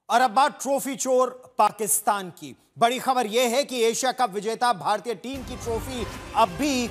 और अब बात ट्रॉफी चोर पाकिस्तान की। बड़ी खबर यह है कि एशिया कप विजेता भारतीय टीम की ट्रॉफी अब भी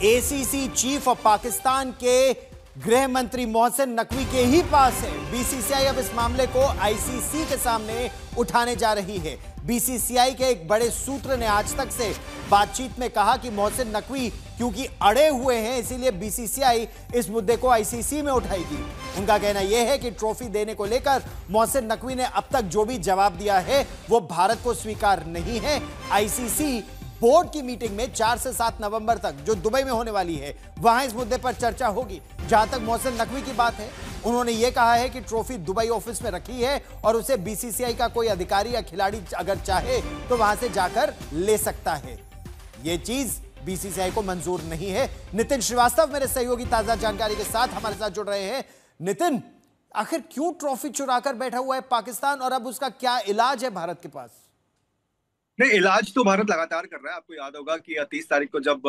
एसीसी चीफ ऑफ पाकिस्तान के गृह मंत्री मोहसिन नकवी के ही पास है। बीसीसीआई अब इस मामले को आईसीसी के सामने उठाने जा रही है। बीसीसीआई के एक बड़े सूत्र ने आज तक से बातचीत में कहा कि मोहसिन नकवी क्योंकि अड़े हुए हैं, इसीलिए बीसीसीआई इस मुद्दे को आईसीसी में उठाएगी। उनका कहना यह है कि ट्रॉफी देने को लेकर मोहसिन नकवी ने अब तक जो भी जवाब दिया है वो भारत को स्वीकार नहीं है। आईसीसी बोर्ड की मीटिंग में 4 से 7 नवंबर तक जो दुबई में होने वाली है, वहां इस मुद्दे पर चर्चा होगी। जहां तक मोहसिन नकवी की बात है, उन्होंने यह कहा है कि ट्रॉफी दुबई ऑफिस में रखी है और उसे बीसीसीआई का कोई अधिकारी या खिलाड़ी अगर चाहे तो वहां से जाकर ले सकता है। यह चीज बीसीसीआई को मंजूर नहीं है। नितिन श्रीवास्तव मेरे सहयोगी ताजा जानकारी के साथ हमारे साथ जुड़ रहे हैं। नितिन, आखिर क्यों ट्रॉफी चुराकर बैठा हुआ है पाकिस्तान और अब उसका क्या इलाज है भारत के पास? नहीं, इलाज तो भारत लगातार कर रहा है। आपको याद होगा कि 30 तारीख को जब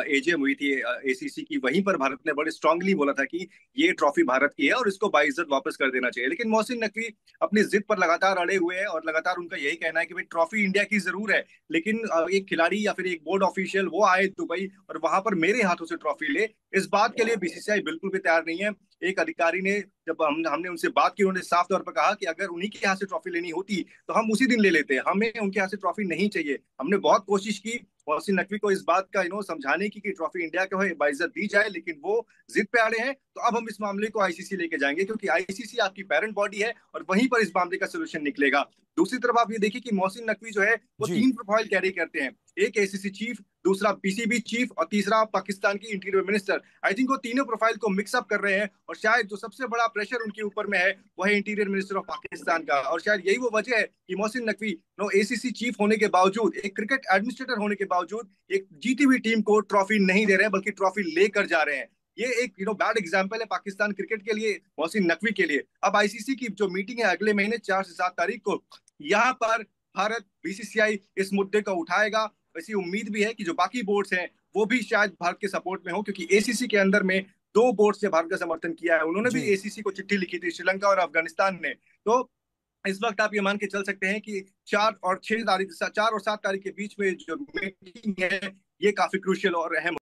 एजीएम हुई थी एसीसी की, वहीं पर भारत ने बड़े स्ट्रांगली बोला था कि ये ट्रॉफी भारत की है और इसको बाइज्जत वापस कर देना चाहिए। लेकिन मोहसिन नकवी अपनी जिद पर लगातार अड़े हुए हैं और लगातार उनका यही कहना है कि भाई ट्रॉफी इंडिया की जरूर है, लेकिन एक खिलाड़ी या फिर एक बोर्ड ऑफिशियल वो आए दुबई और वहां पर मेरे हाथों से ट्रॉफी ले, इस बात के लिए बीसीसीआई बिल्कुल भी तैयार नहीं है। एक अधिकारी ने, जब हमने उनसे बात की, उन्होंने साफ तौर पर कहा कि अगर उन्हीं के यहाँ से ट्रॉफी लेनी होती तो हम उसी दिन ले लेते, हमें उनके यहाँ से ट्रॉफी नहीं चाहिए। हमने बहुत कोशिश की मोहसिन नकवी को इस बात का समझाने की कि ट्रॉफी इंडिया को है, बाइज्जत दी जाए, लेकिन वो जिद पे अड़े हैं। तो अब हम इस मामले को आईसीसी लेके जाएंगे, क्योंकि आईसीसी आपकी पेरेंट बॉडी है और वहीं पर इस मामले का सोल्यूशन निकलेगा। दूसरी तरफ आप ये देखिए कि मोहसिन नकवी जो है वो 3 प्रोफाइल कैरी करते हैं, एक एसीसी चीफ, दूसरा पीसीबी चीफ और तीसरा पाकिस्तान की इंटीरियर मिनिस्टर। आई थिंक वो तीनों प्रोफाइल को मिक्सअप कर रहे हैं और शायद जो सबसे बड़ा प्रेशर उनके ऊपर में है वो है इंटीरियर मिनिस्टर ऑफ पाकिस्तान का। और शायद यही वो वजह है कि मोहसिन नकवी एसीसी चीफ होने के बावजूद, एक क्रिकेट एडमिनिस्ट्रेटर होने के बावजूद एक जीती हुई टीम को ट्रॉफी नहीं दे रहे हैं, बल्कि ट्रॉफी लेकर जा रहे हैं। ये एक बैड एग्जांपल है पाकिस्तान क्रिकेट के लिए, मोहसिन नकवी के लिए। अब आईसीसी की जो मीटिंग है अगले महीने 4 से 7 तारीख को, यहाँ पर भारत, बीसीसीआई इस मुद्दे को उठाएगा। ऐसी उम्मीद भी है कि जो बाकी बोर्ड्स हैं वो भी शायद भारत के सपोर्ट में हो, क्योंकि एसीसी के अंदर में 2 बोर्ड ने भारत का समर्थन किया है। उन्होंने भी एसीसी को चिट्ठी लिखी थी, श्रीलंका और अफगानिस्तान ने। तो इस वक्त आप ये मान के चल सकते हैं कि 4 और 7 तारीख के बीच में जो मीटिंग है ये काफी क्रूशियल और अहम